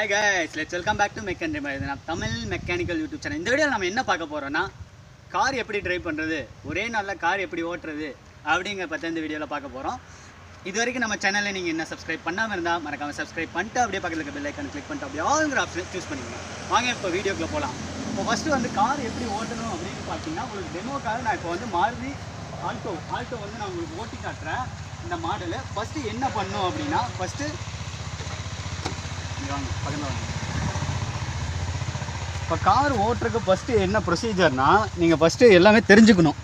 Hi guys, let's welcome back to Mechanical Tamil Mechanical YouTube channel. இந்த வீடியோல நம்ம என்ன பார்க்க போறோம்னா கார் எப்படி டிரைவ் பண்றது, ஒரே நாள்ல கார் எப்படி ஓட்டுறது அப்படிங்கற பத்தி இந்த வீடியோல பார்க்க போறோம். இதுவரைக்கும் நம்ம சேனலை நீங்க என்ன சப்ஸ்கிரைப் பண்ணாம இருந்தா மறக்காம சப்ஸ்கிரைப் பண்ணிட்டு அப்படியே பக்கத்துல இருக்க பெல் ஐகானை கிளிக் பண்ணிட்டு அப்படியே ஆல்ங்கிற ஆப்ஷனை சூஸ் பண்ணிக்கங்க. வாங்க இப்போ வீடியோக்குள்ள போலாம். இப்போ ஃபர்ஸ்ட் வந்து கார் எப்படி ஓட்டணும் அப்படினு பாத்தீங்கன்னா உங்களுக்கு டெமோக்காக நான் இப்போ வந்து மாருதி ஆல்டோ வந்து நான் உங்களுக்கு ஓட்டி காட்டுறேன். இந்த மாடல் ஃபர்ஸ்ட் என்ன பண்ணனும் அப்படினா ஃபர்ஸ்ட் இப்போ கார் ஓட்டுறதுக்கு ஃபஸ்ட்டு என்ன ப்ரொசீஜர்னா நீங்கள் ஃபஸ்ட்டு எல்லாமே தெரிஞ்சுக்கணும்.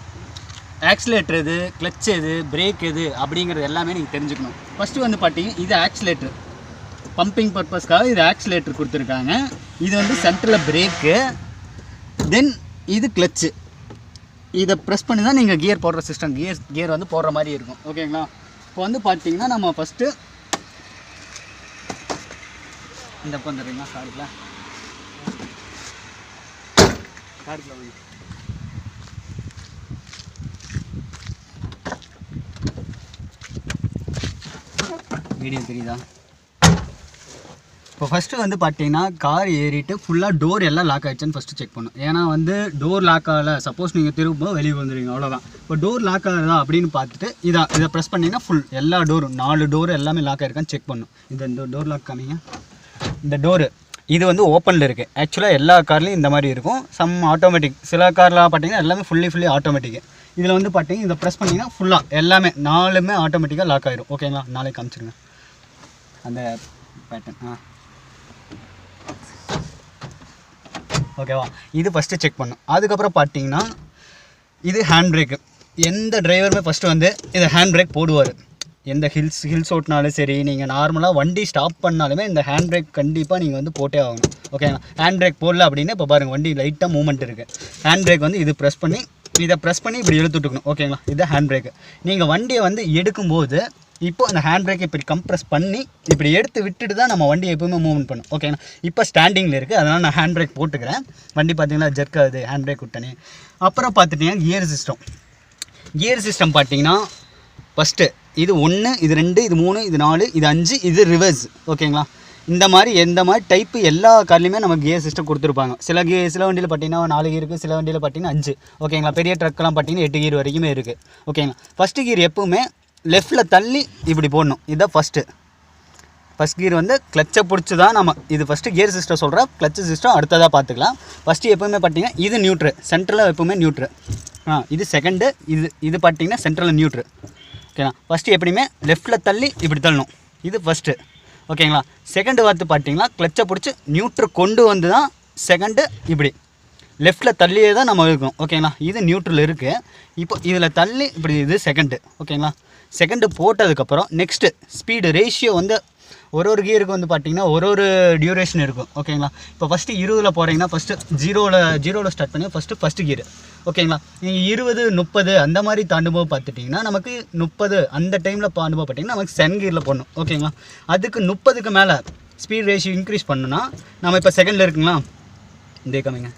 ஆக்சிலேட்டர் எது, கிளச் எது, பிரேக் எது அப்படிங்கிறது எல்லாமே நீங்கள் தெரிஞ்சுக்கணும். ஃபஸ்ட்டு வந்து பார்த்தீங்கன்னா இது ஆக்சிலேட்டர், பம்பிங் பர்பஸ்க்காக இது ஆக்சிலேட்டர் கொடுத்துருக்காங்க. இது வந்து சென்டரில் பிரேக்கு, தென் இது கிளச்சு. இதை ப்ரெஸ் பண்ணி தான் நீங்கள் கியர் போடுற சிஸ்டம், கியர் வந்து போடுற மாதிரி இருக்கும். ஓகேங்களா? இப்போ வந்து பார்த்தீங்கன்னா நம்ம ஃபஸ்ட்டு இந்த பக்கம் தரீங்களா காருக்குள்ள வந்து வீடியோ தெரியுதா? இப்போ ஃபஸ்ட்டு வந்து பார்த்தீங்கன்னா கார் ஏறிட்டு ஃபுல்லாக டோர் எல்லாம் லாக் ஆகிடுச்சுன்னு ஃபஸ்ட்டு செக் பண்ணும். ஏன்னா வந்து டோர் லாக் ஆகலை, சப்போஸ் நீங்கள் திரும்பவும் வெளியே வந்துடுவீங்க, அவ்வளோதான். இப்போ டோர் லாக் ஆகுதா அப்படின்னு பார்த்துட்டு இதை ப்ரெஸ் பண்ணிங்கன்னா ஃபுல் எல்லா டோரும் 4 டோர் எல்லாமே லாக் ஆகிருக்கான்னு செக் பண்ணும். இந்த டோர் லாக் காமிங்க. இந்த டோரு இது வந்து ஓப்பனில் இருக்குது. ஆக்சுவலாக எல்லா கார்லேயும் இந்த மாதிரி இருக்கும். சம் ஆட்டோமேட்டிக், சில கார்லாம் பார்த்தீங்கன்னா எல்லாமே ஃபுல்லி ஆட்டோமேட்டிக்கு. இதில் வந்து பார்த்தீங்கன்னா இதை ப்ரெஸ் பண்ணிங்கன்னா ஃபுல்லாக எல்லாமே 4மே ஆட்டோமேட்டிக்காக லாக் ஆகிடும். ஓகேங்களா? நாளைக்கு காமிச்சிருங்க அந்த பேட்டர்ன். ஓகேவா? இது ஃபஸ்ட்டு செக் பண்ணும். அதுக்கப்புறம் பார்த்தீங்கன்னா இது ஹேண்ட் பிரேக்கு. எந்த டிரைவருமே ஃபஸ்ட்டு வந்து இதை ஹேண்ட் பிரேக் போடுவார். எந்த ஹில்ஸ் ஓட்டினாலும் சரி, நீங்கள் நார்மலாக வண்டி ஸ்டாப் பண்ணாலுமே இந்த ஹேண்ட் பிரேக் கண்டிப்பாக நீங்கள் வந்து போட்டே ஆகணும். ஓகேங்களா? ஹேண்ட் பிரேக் போடல அப்படின்னா இப்போ பாருங்கள் வண்டி லைட்டாக மூவ்மெண்ட் இருக்குது. ஹேண்ட் பிரேக் வந்து இது ப்ரெஸ் பண்ணி இப்படி இழுத்துட்டுக்கணும். ஓகேங்களா? இது ஹேண்ட் பிரேக்கு. நீங்கள் வண்டியை வந்து எடுக்கும்போது இப்போ அந்த ஹேண்ட் பிரேக்கை இப்படி கம்ப்ரெஸ் பண்ணி இப்படி எடுத்து விட்டுட்டு தான் நம்ம வண்டியை எப்போவுமே மூவ்மெண்ட் பண்ணும். ஓகேங்களா? இப்போ ஸ்டாண்டிங்கில் இருக்குது, அதனால் நான் ஹேண்ட் பிரேக் போட்டுக்கிறேன். வண்டி பார்த்தீங்கன்னா ஜெர்க் ஆகுது, ஹேண்ட் பிரேக் விட்டனே. அப்புறம் பார்த்துட்டிங்கன்னா கியர் சிஸ்டம் பார்த்தீங்கன்னா ஃபஸ்ட்டு இது 1, இது 2, இது 3, இது 4, இது 5, இது ரிவர்ஸ். ஓகேங்களா? இந்த மாதிரி எந்த மாதிரி டைப்பு எல்லா கார்லையுமே நம்ம கியர் சிஸ்டம் கொடுத்துருப்பாங்க. சில வண்டியில் பார்த்தீங்கன்னா 4 கியர் இருக்குது, சில வண்டியில் பார்த்தீங்கன்னா 5. ஓகேங்களா? பெரிய ட்ரக்கெலாம் பார்த்தீங்கன்னா 8 கியர் வரைக்குமே இருக்குது. ஓகேங்களா? ஃபஸ்ட்டு கியர் எப்பவுமே லெஃப்ட்டில் தள்ளி இப்படி போடணும். இதுதான் ஃபஸ்ட் கியர் வந்து கிளச்சை பிடிச்சி தான் நம்ம இது ஃபஸ்ட்டு கியர் சிஸ்டம் சொல்கிறேன். கிளச்சு சிஸ்டம் அடுத்ததாக பார்த்துக்கலாம். ஃபஸ்ட்டு எப்போவுமே பார்த்தீங்கன்னா இது நியூட்ரு, சென்ட்ரலில் எப்போவுமே நியூட்ரு. இது செகண்டு, இது பார்த்தீங்கன்னா சென்ட்ரலில் நியூட்ரு. ஓகேங்களா? ஃபஸ்ட்டு எப்படியுமே லெஃப்ட்டில் தள்ளி இப்படி தள்ளணும். இது ஃபஸ்ட்டு. ஓகேங்களா? செகண்டு பார்த்து பார்த்தீங்கன்னா கிளச்சை பிடிச்சி நியூட்ரு கொண்டு வந்து தான் செகண்டு இப்படி லெஃப்ட்டில் தள்ளியே தான் நம்ம இருக்கணும். ஓகேங்களா? இது நியூட்ரல் இருக்குது. இப்போ இதில் தள்ளி இப்படி இது செகண்டு. ஓகேங்களா? செகண்டு போட்டதுக்கப்புறம் நெக்ஸ்ட்டு ஸ்பீடு ரேஷியோ வந்து ஒரு கியருக்கு வந்து பார்த்தீங்கன்னா ஒரு டியூரேஷன் இருக்கும். ஓகேங்களா? இப்போ ஃபஸ்ட்டு 20ல் போகிறீங்கன்னா ஃபஸ்ட்டு ஜீரோவில் ஸ்டார்ட் பண்ணி ஃபஸ்ட்டு கியர். ஓகேங்களா? நீங்கள் 20, 30 அந்த மாதிரி தாண்டும்போது பார்த்துட்டிங்கன்னா நமக்கு 30 அந்த டைமில் தாண்டும்போது பார்த்தீங்கன்னா நமக்கு செகண்ட் கியரில் போடணும். ஓகேங்களா? அதுக்கு 30க்கு மேலே ஸ்பீட் ரேஷியோ இன்க்ரீஸ் பண்ணணும்னா நம்ம இப்போ செகண்டில் இருக்குங்களா, இதே கம்மிங்க.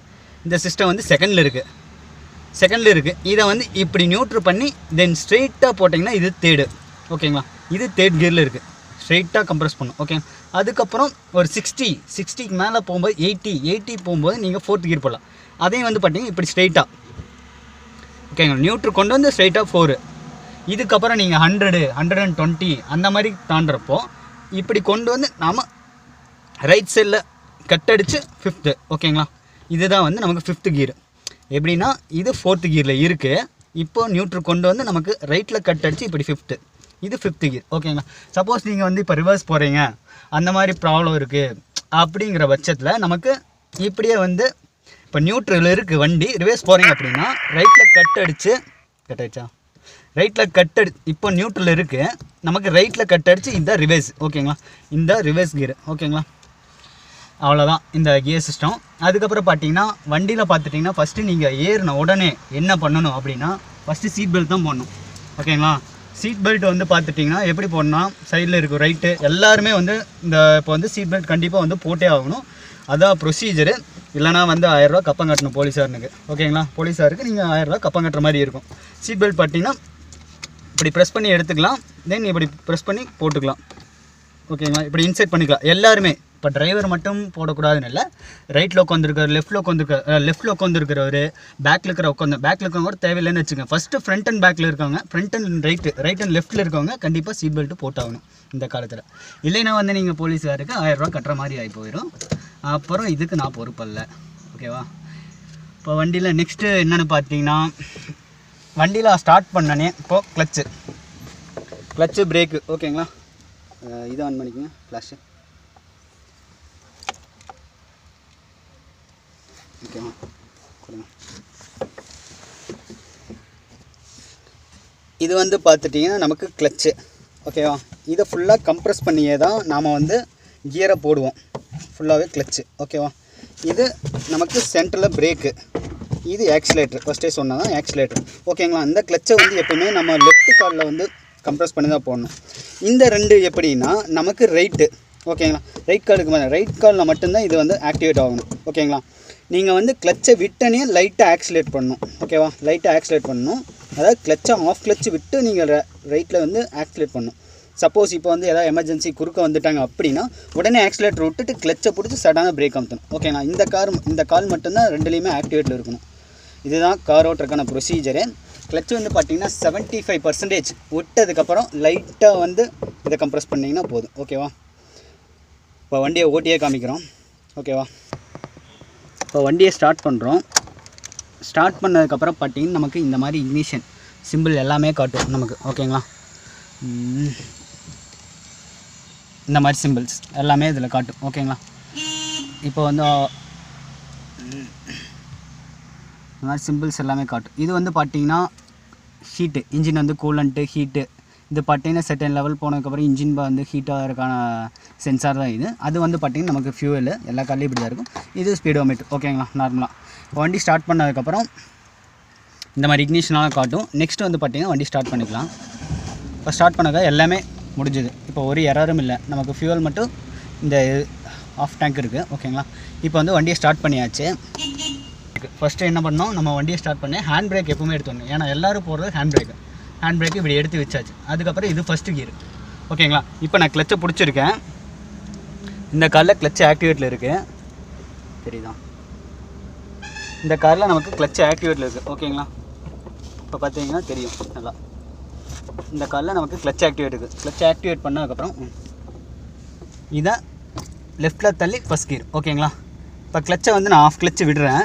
இந்த சிஸ்டம் வந்து செகண்டில் இருக்குது. இதை வந்து இப்படி நியூட்ரு பண்ணி தென் ஸ்ட்ரெயிட்டாக போட்டிங்கன்னா இது தேர்டு. ஓகேங்களா? இது தேர்ட் கியரில் இருக்குது. ஸ்ட்ரெயிட்டாக கம்ப்ரெஸ் பண்ணும். ஓகே. அதுக்கப்புறம் ஒரு 60க்கு மேலே போகும்போது 80 போகும்போது நீங்கள் 4th கியர் போடலாம். அதையும் வந்து பார்த்தீங்கன்னா இப்படி ஸ்ட்ரெயிட்டாக. ஓகேங்களா? நியூட்ரு கொண்டு வந்து ஸ்ட்ரெயிட்டாக 4. இதுக்கப்புறம் நீங்கள் 100, 120 அந்த மாதிரி தாண்டுறப்போ இப்படி கொண்டு வந்து நாம் ரைட் சைடில் கட் அடித்து 5th. ஓகேங்களா? இதுதான் வந்து நமக்கு 5th கியர். எப்படின்னா இது 4th கியரில் இருக்குது. இப்போது நியூட்ரு கொண்டு வந்து நமக்கு ரைட்டில் கட் அடித்து இப்படி 5th. இது 5th கியர். ஓகேங்களா? சப்போஸ் நீங்கள் வந்து இப்போ ரிவர்ஸ் போகிறீங்க, அந்த மாதிரி ப்ராப்ளம் இருக்குது அப்படிங்கிற பட்சத்தில் நமக்கு இப்படியே வந்து இப்போ நியூட்ரல் இருக்குது வண்டி, ரிவர்ஸ் போகிறீங்க அப்படின்னா ரைட்டில் கட் அடிச்சா இப்போ நியூட்ரல் இருக்குது, நமக்கு ரைட்டில் கட் அடித்து இந்த ரிவர்ஸ். ஓகேங்களா? இந்த ரிவர்ஸ் கியர். ஓகேங்களா? அவ்வளோதான் இந்த கியர் சிஸ்டம். அதுக்கப்புறம் பார்த்தீங்கன்னா வண்டியில் பார்த்துட்டிங்கன்னா ஃபஸ்ட்டு நீங்கள் ஏறின உடனே என்ன பண்ணணும் அப்படின்னா ஃபஸ்ட்டு சீட் பெல்ட் தான் போடணும். ஓகேங்களா? சீட் பெல்ட் வந்து பார்த்துட்டிங்கன்னா எப்படி போடணும்னா சைடில் இருக்கும் ரைட்டு எல்லாருமே வந்து இப்போ வந்து சீட் பெல்ட் கண்டிப்பாக வந்து போட்டே ஆகணும். அதான் ப்ரொசீஜரு. இல்லைனா வந்து 1000 ரூபா கப்பம் கட்டணும் போலீஸாருக்கு. ஓகேங்களா? போலீஸாருக்கு நீங்கள் 1000 ரூபா கப்பம் கட்டுற மாதிரி இருக்கும். சீட் பெல்ட் பார்த்தீங்கன்னா இப்படி ப்ரெஸ் பண்ணி எடுத்துக்கலாம், தென் இப்படி ப்ரெஸ் பண்ணி போட்டுக்கலாம். ஓகேங்களா? இப்படி இன்செர்ட் பண்ணிக்கலாம் எல்லாருமே. இப்போ டிரைவர் மட்டும் போடக்கூடாதுன்னு இல்லை, ரைட்டில் உட்காந்துருக்காரு, லெஃப்ட்டில் உட்காந்துருக்கிறவர், பேக்கில் இருக்கவங்க கூட தேவையில்லைன்னு வச்சுக்கோங்க. ஃபஸ்ட்டு ஃப்ரண்ட் அண்ட் பேக்கில் இருக்கவங்க, ஃப்ரண்ட் அண்ட் ரைட் அண்ட் லெஃப்ட்டில் இருக்கவங்க கண்டிப்பாக சீட் பெல்ட்டு போட்டாகணும் இந்த காலத்தில். இல்லைன்னா வந்து நீங்கள் போலீஸாருக்கு 1000 ரூபா கட்டுற மாதிரி ஆகி போயிடும். அப்புறம் இதுக்கு நான் பொறுப்பல்ல. ஓகேவா? இப்போ வண்டியில் நெக்ஸ்ட்டு என்னென்னு பார்த்தீங்கன்னா, வண்டியில் ஸ்டார்ட் பண்ணனே இப்போது கிளச்சு பிரேக்கு. ஓகேங்களா? இதை ஆன் பண்ணிக்கோங்க, ஃப்ளாஷு. ஓகேவா? கொடுங்க. இது வந்து பார்த்துட்டிங்கன்னா நமக்கு கிளச்சு. ஓகேவா? இதை ஃபுல்லாக கம்ப்ரெஸ் பண்ணியே தான் நாம் வந்து கியரை போடுவோம். ஃபுல்லாகவே கிளச்சு. ஓகேவா? இது நமக்கு சென்டரில் பிரேக்கு, இது ஆக்சிலேட்டர். ஃபஸ்ட்டே சொன்னால் தான் ஆக்சிலேட்டர். ஓகேங்களா? இந்த கிளச்சை வந்து எப்போயுமே நம்ம லெஃப்ட் காலில் வந்து கம்ப்ரெஸ் பண்ணி தான் போடணும். இந்த ரெண்டு எப்படின்னா நமக்கு ரைட்டு. ஓகேங்களா? ரைட் காலில் மட்டும்தான் இது வந்து ஆக்டிவேட் ஆகணும். ஓகேங்களா? நீங்கள் வந்து கிளச்சை விட்டனே லைட்டாக ஆக்சிலேட் பண்ணணும். ஓகேவா? லைட்டாக ஆக்சிலேட் பண்ணணும். அதாவது கிளச்சை ஆஃப் கிளச்சு விட்டு நீங்கள் ரைட்டில் வந்து ஆக்சிலேட் பண்ணணும். சப்போஸ் இப்போ வந்து எதாவது எமர்ஜென்சி குறுக்க வந்துட்டாங்க அப்படின்னா உடனே ஆக்சிலேட்டர் விட்டுட்டு கிளச்சை பிடிச்சி சடான பிரேக் அமுத்தணும். ஓகேங்களா? இந்த கால் மட்டும்தான் ரெண்டுலேயுமே ஆக்டிவேட்டில் இருக்கணும். இதுதான் கார் ஓட்டுறதுக்கான ப்ரொசீஜரு. கிளச்சு வந்து பார்த்திங்கன்னா 75% விட்டதுக்கப்புறம் லைட்டாக வந்து இதை கம்ப்ரெஸ் பண்ணிங்கன்னா போதும். ஓகேவா? இப்போ வண்டியை ஓட்டியே காமிக்கிறோம். ஓகேவா? இப்போ வண்டியை ஸ்டார்ட் பண்ணுறோம். ஸ்டார்ட் பண்ணதுக்கப்புறம் பார்த்திங்கன்னா நமக்கு இந்த மாதிரி இக்னிஷன் சிம்பிள் எல்லாமே காட்டும் நமக்கு. ஓகேங்களா? இந்த மாதிரி சிம்பிள்ஸ் எல்லாமே இதில் காட்டும். ஓகேங்களா? இப்போ வந்து இந்த மாதிரி சிம்பிள்ஸ் எல்லாமே காட்டும். இது வந்து பார்த்திங்கன்னா ஹீட்டு, இன்ஜின் வந்து கூலண்ட்டு ஹீட்டு. இது பார்த்திங்கன்னா செகண்ட் லெவல் போனதுக்கப்புறம் இன்ஜின் வந்து ஹீட்டாக இருக்கான சென்சார் தான் இது. அது வந்து பார்த்திங்கன்னா நமக்கு ஃபியூவலு எல்லா காலையும் இப்படி தான் இருக்கும். இது ஸ்பீடோமீட்டர். ஓகேங்களா? நார்மலாக வண்டி ஸ்டார்ட் பண்ணதுக்கப்புறம் இந்த மாதிரி இக்னிஷனாக காட்டும். நெக்ஸ்ட்டு வந்து பார்த்திங்கன்னா வண்டி ஸ்டார்ட் பண்ணிக்கலாம். இப்போ ஸ்டார்ட் பண்ணாக்க எல்லாமே முடிஞ்சுது. இப்போ ஒரு எரரும் இல்லை. நமக்கு ஃபியூவல் மட்டும் இந்த ஆஃப் டேங்க் இருக்குது. ஓகேங்களா? இப்போ வந்து வண்டியை ஸ்டார்ட் பண்ணியாச்சு. ஃபஸ்ட்டு என்ன பண்ணோம், நம்ம வண்டியை ஸ்டார்ட் பண்ணி ஹேண்ட் பிரேக் எப்பவுமே எடுத்துடணும். ஏன்னா எல்லோரும் போடுறது ஹேண்ட் பிரேக்கு இப்படி எடுத்து வச்சாச்சு. அதுக்கப்புறம் இது ஃபஸ்ட்டு கியர். ஓகேங்களா? இப்போ நான் கிளச்சை பிடிச்சிருக்கேன். இந்த காரில் கிளச்சு ஆக்டிவேட்டில் இருக்குது. தெரியுதா? இந்த காரில் நமக்கு கிளச்சு ஆக்டிவேட்டில் இருக்குது. ஓகேங்களா? இப்போ பார்த்தீங்கன்னா தெரியும் நல்லா. இந்த காலில் நமக்கு கிளச் ஆக்டிவேட் இருக்குது. கிளச் ஆக்டிவேட் பண்ணதுக்கப்புறம் இதை லெஃப்ட்டில் தள்ளி ஃபஸ்ட் கியர். ஓகேங்களா? இப்போ கிளச்சை வந்து நான் ஆஃப் கிளச்சு விடுறேன்.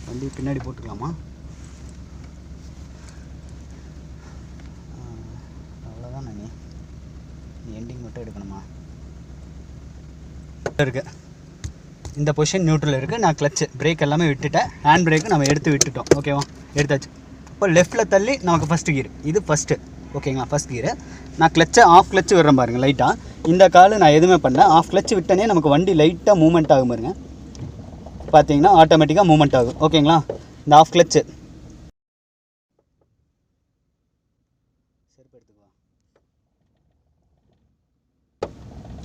வண்டி பின்னாடி போட்டுக்கலாமா? அவ்வளோதான். நான் எண்டிங் மட்டும் எடுக்கணுமா? இருக்குது இந்த பொசிஷன் நியூட்ரல் இருக்குது. நான் கிளச்சு பிரேக் எல்லாமே விட்டுட்டேன். ஹேண்ட் பிரேக்கு நம்ம எடுத்து விட்டுட்டோம். ஓகேவா? எடுத்தாச்சு. இப்போ லெஃப்ட்டில் தள்ளி நமக்கு ஃபஸ்ட்டு கியர். இது ஃபஸ்ட்டு. ஓகேங்களா? First gear. நான் கிளச்சை ஆஃப் கிளச்சு விடுறேன் பாருங்கள் லைட்டாக. இந்த கால் நான் எதுவுமே பண்ணல. ஆஃப் கிளச்சு விட்டனே நமக்கு வண்டி லைட்டாக மூவ்மெண்ட் ஆகும் பாருங்க. பார்த்தீங்கன்னா ஆட்டோமேட்டிக்காக மூவ்மெண்ட் ஆகும். ஓகேங்களா? இந்த ஆஃப் கிளச்சு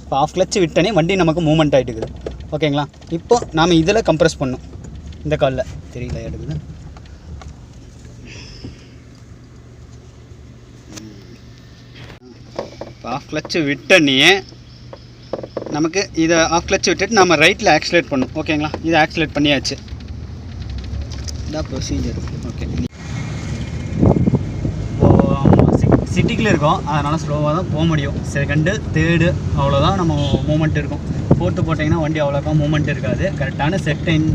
இப்போ ஆஃப் கிளச்சு விட்டனே வண்டி நமக்கு மூவ்மெண்ட் ஆகிட்டு இருக்குது. ஓகேங்களா? இப்போ நாம் இதில் கம்ப்ரெஸ் பண்ணணும். இந்த காலில் தெரியல எடுக்குது. இப்போ ஆஃப் கிளச்சு விட்டனே நமக்கு இதை ஆஃப் கிளச்சு விட்டுட்டு நம்ம ரைட்டில் ஆக்சிலேட் பண்ணணும். ஓகேங்களா? இதை ஆக்சிலேட் பண்ணியாச்சு. இதான் ப்ரொசீஜர். ஓகே. சிட்டிக்குள்ளே இருக்கும், அதனால் ஸ்லோவாக தான் போக முடியும். செகண்டு தேர்டு அவ்வளோதான் நம்ம மூமெண்ட் இருக்கும். ஃபோர்த்து போட்டிங்கன்னா வண்டி அவ்வளோக்கா மூமெண்ட் இருக்காது. கரெக்டான செட்டைன்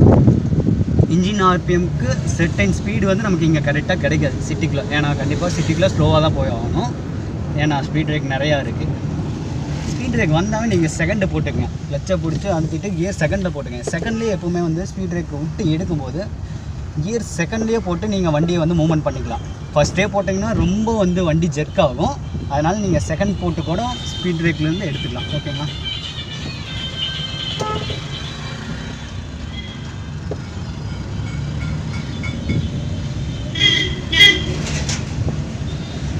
இன்ஜின் ஆர்பிஎம்க்கு செட்டைன் ஸ்பீடு வந்து நமக்கு இங்கே கரெக்டாக கிடைக்காது சிட்டிக்குள்ளே. ஏன்னா கண்டிப்பாக சிட்டிக்குள்ளே ஸ்லோவாக தான் போய் ஆகணும். ஏன்னா ஸ்பீட் பிரேக் நிறையா இருக்குது. ஸ்பீட் பிரேக் வந்தாலும் நீங்கள் செகண்டு போட்டுக்கங்க. கிளச்சை பிடிச்சி அழுத்திட்டு கியர் செகண்டில் போட்டுக்கங்க. செகண்ட்லேயே எப்போவுமே வந்து ஸ்பீட் பிரேக் விட்டு எடுக்கும்போது கியர் செகண்ட்லேயே போட்டு நீங்கள் வண்டியை வந்து மூவ்மெண்ட் பண்ணிக்கலாம். ஃபஸ்ட்டே போட்டிங்கன்னா ரொம்ப வந்து வண்டி ஜெர்க் ஆகும். அதனால் நீங்கள் செகண்ட் போட்டு கூட ஸ்பீட் பிரேக்லேருந்து எடுத்துக்கலாம். ஓகேங்களா?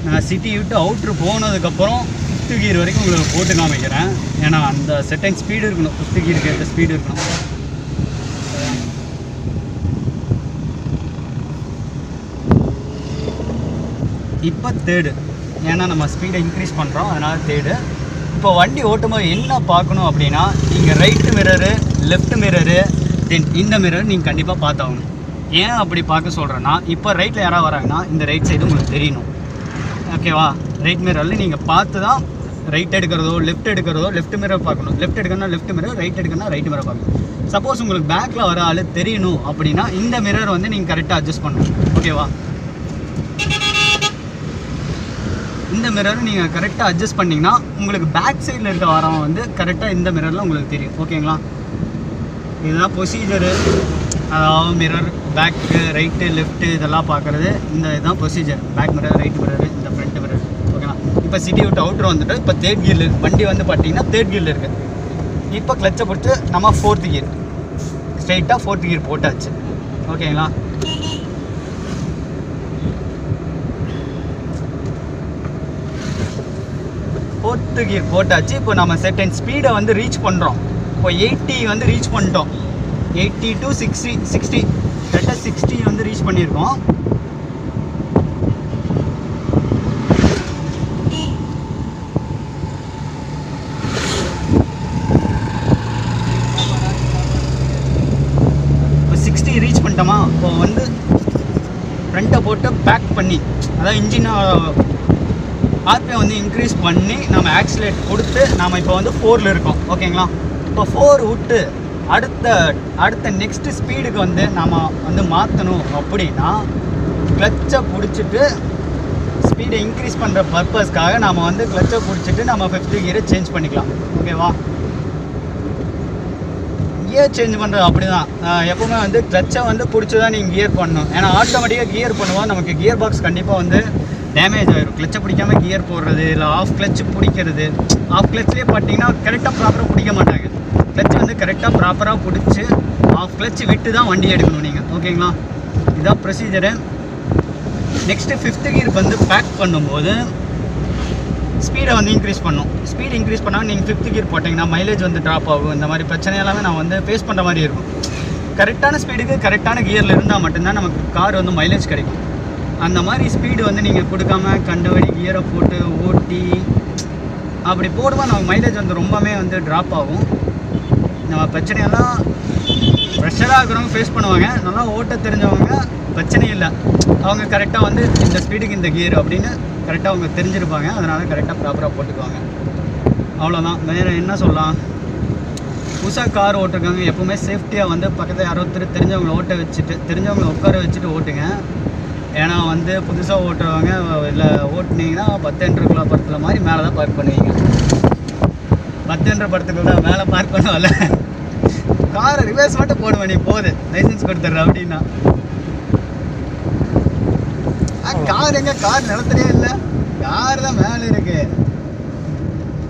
நான் சிட்டி விட்டு அவுட்ரு போனதுக்கப்புறம் 5th கியர் வரைக்கும் உங்களுக்கு போட்டு காமிக்கிறேன். ஏன்னா அந்த செட்டைன் ஸ்பீடு இருக்கணும். 5th கியருக்கு ஏற்ற ஸ்பீடு இருக்கணும். இப்போ தேர்டு. ஏன்னா நம்ம ஸ்பீடை இன்க்ரீஸ் பண்ணுறோம், அதனால் தேர்டு. இப்போ வண்டி ஓட்டும்போது என்ன பார்க்கணும் அப்படின்னா, நீங்கள் ரைட்டு மிரரு, லெஃப்ட் மிரரு, தென் இந்த மிரர் நீங்கள் கண்டிப்பாக பார்த்தாகணும். ஏன் அப்படி பார்க்க சொல்கிறேன்னா, இப்போ ரைட்டில் யாராவது வராங்கன்னா இந்த ரைட் சைடு உங்களுக்கு தெரியணும். ஓகேவா? ரைட் மிரரில் நீங்கள் பார்த்து தான் ரைட் எடுக்கிறதோ லெஃப்ட் எடுக்கிறதோ லெஃப்ட் மிரர் பார்க்கணும். லெஃப்ட் எடுக்கணும்னா லெஃப்ட் மிரர், ரைட் எடுக்கணும்னா ரைட் மிரர் பார்க்கணும். சப்போஸ் உங்களுக்கு பேக்கில் வர ஆள் தெரியணும் அப்படின்னா இந்த மிரர் வந்து நீங்கள் கரெக்டாக அட்ஜஸ்ட் பண்ணணும். ஓகேவா? இந்த மிரர் நீங்கள் கரெக்டாக அட்ஜஸ்ட் பண்ணிங்கன்னா உங்களுக்கு பேக் சைடில் இருக்க வரவன் வந்து கரெக்டாக இந்த மிரரில் உங்களுக்கு தெரியும். ஓகேங்களா? இதுதான் ப்ரொசீஜரு. அதாவது மிரர் பேக்கு, ரைட்டு, லெஃப்ட்டு இதெல்லாம் பார்க்குறது இதுதான் procedure. Back mirror, right mirror, இந்த ஃப்ரண்ட் மிரர். ஓகேங்களா? இப்போ சிட்டி விட்டு அவுட்ரு வந்துட்டு இப்போ தேர்ட் கியர் இருக்குது. வண்டி வந்து பார்த்தீங்கன்னா தேர்ட் கியரில் இருக்குது. இப்போ கிளச்சை பிடிச்சி நம்ம ஃபோர்த்து கியர், ஸ்ட்ரைட்டாக ஃபோர்த்து கியர் போட்டாச்சு. ஓகேங்களா? ஃபோர்த்து கியர் போட்டாச்சு. இப்போ நம்ம செர்டன் ஸ்பீடை வந்து ரீச் பண்ணுறோம். இப்போ 80 வந்து ரீச் பண்ணிட்டோம். 80 to 60 கரெக்டாக 60 வந்து ரீச் பண்ணியிருக்கோம். இப்போ 60 ரீச் பண்ணிட்டோமா? இப்போ வந்து ஃப்ரண்ட்டை போட்டு பேக் பண்ணி, அதாவது இன்ஜினை ஆர்பிஎம் வந்து இன்க்ரீஸ் பண்ணி நம்ம ஆக்சிலேட் கொடுத்து நம்ம இப்போ வந்து 4ல் இருக்கோம். ஓகேங்களா? இப்போ 4 விட்டு அடுத்த நெக்ஸ்ட்டு ஸ்பீடுக்கு வந்து நம்ம வந்து மாற்றணும் அப்படின்னா கிளச்சை பிடிச்சிட்டு ஸ்பீடை இன்க்ரீஸ் பண்ணுற பர்பஸ்க்காக நம்ம வந்து கிளச்சை பிடிச்சிட்டு நம்ம 5th கியரை சேஞ்ச் பண்ணிக்கலாம். ஓகேவா? கியர் சேஞ்ச் பண்ணுறது அப்படி தான். எப்போவுமே வந்து கிளச்சை வந்து பிடிச்சி தான் நீங்கள் கியர் பண்ணணும். ஏன்னா ஆட்டோமேட்டிக்காக கியர் பண்ணுவோம், நமக்கு கியர் பாக்ஸ் கண்டிப்பாக வந்து டேமேஜ் ஆகிடும். கிளச்சை பிடிக்காமல் கியர் போடுறது, இல்லை ஆஃப் கிளச்சு பிடிக்கிறது. ஆஃப் கிளச்லேயே பார்த்தீங்கன்னா கரெக்டாக ப்ராப்பராக பிடிக்க மாட்டாங்க. கிளச்சு வந்து கரெக்டாக ப்ராப்பராக பிடிச்சி ஆஃப் கிளச்சு விட்டு தான் வண்டி எடுக்கணும் நீங்கள். ஓகேங்களா? இதுதான் ப்ரொசீஜரு. நெக்ஸ்ட்டு 5th கியர் வந்து பேக் பண்ணும்போது ஸ்பீடை வந்து இன்க்ரீஸ் பண்ணும். ஸ்பீடு இன்க்ரீஸ் பண்ணால் நீங்கள் 5th கியர் போட்டிங்கன்னா மைலேஜ் வந்து ட்ராப் ஆகும். இந்த மாதிரி பிரச்சனை எல்லாமே நான் வந்து ஃபேஸ் பண்ணுற மாதிரி இருக்கும். கரெக்டான ஸ்பீடுக்கு கரெக்டான கியரில் இருந்தால் மட்டும்தான் நமக்கு கார் வந்து மைலேஜ் கிடைக்கும். அந்த மாதிரி ஸ்பீடு வந்து நீங்கள் கொடுக்காம கண்டபடி கியரை போட்டு ஓட்டி அப்படி போடுவோம், நம்ம மைலேஜ் வந்து ரொம்பவே வந்து ட்ராப் ஆகும். நம்ம பிரச்சனையெல்லாம் ப்ரெஷராக இருக்கிறவங்க ஃபேஸ் பண்ணுவாங்க. நல்லா ஓட்ட தெரிஞ்சவங்க பிரச்சனை இல்லை. அவங்க கரெக்டாக வந்து இந்த ஸ்பீடுக்கு இந்த கியர் அப்படின்னு கரெக்டாக அவங்க தெரிஞ்சிருப்பாங்க. அதனால் கரெக்டாக ப்ராப்பராக போட்டுக்குவாங்க. அவ்வளோதான். வேறு என்ன சொல்லலாம்? புதுசாக கார் ஓட்டுருக்காங்க எப்போவுமே சேஃப்டியாக வந்து பக்கத்தில் யாரோ தெரிஞ்சவங்களை உட்கார வச்சுட்டு ஓட்டுங்க. ஏன்னா வந்து புதுசாக ஓட்டுறவங்க இல்லை ஓட்டுனீங்கன்னா 10 படத்தில் மாதிரி மேலே தான் பார்க் பண்ணுவீங்க. 10 படத்துக்குள்ள தான் மேலே பார்க் பண்ணுவாங்கல்ல, காரை ரிவர்ஸ் மட்டும் போடுவேன், நீ போகுது லைசன்ஸ் கொடுத்துட்ற அப்படின்னா. கார் எங்கே? கார் நிலத்துலேயே இல்லை, கார் தான் மேலே இருக்கு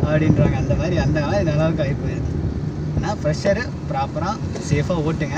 அப்படின்றாங்க. அந்த மாதிரி நிலவுக்கு ஆகி போயிடுது. ஆனால் ப்ரெஷரு ப்ராப்பராக சேஃபாக ஓட்டுங்க.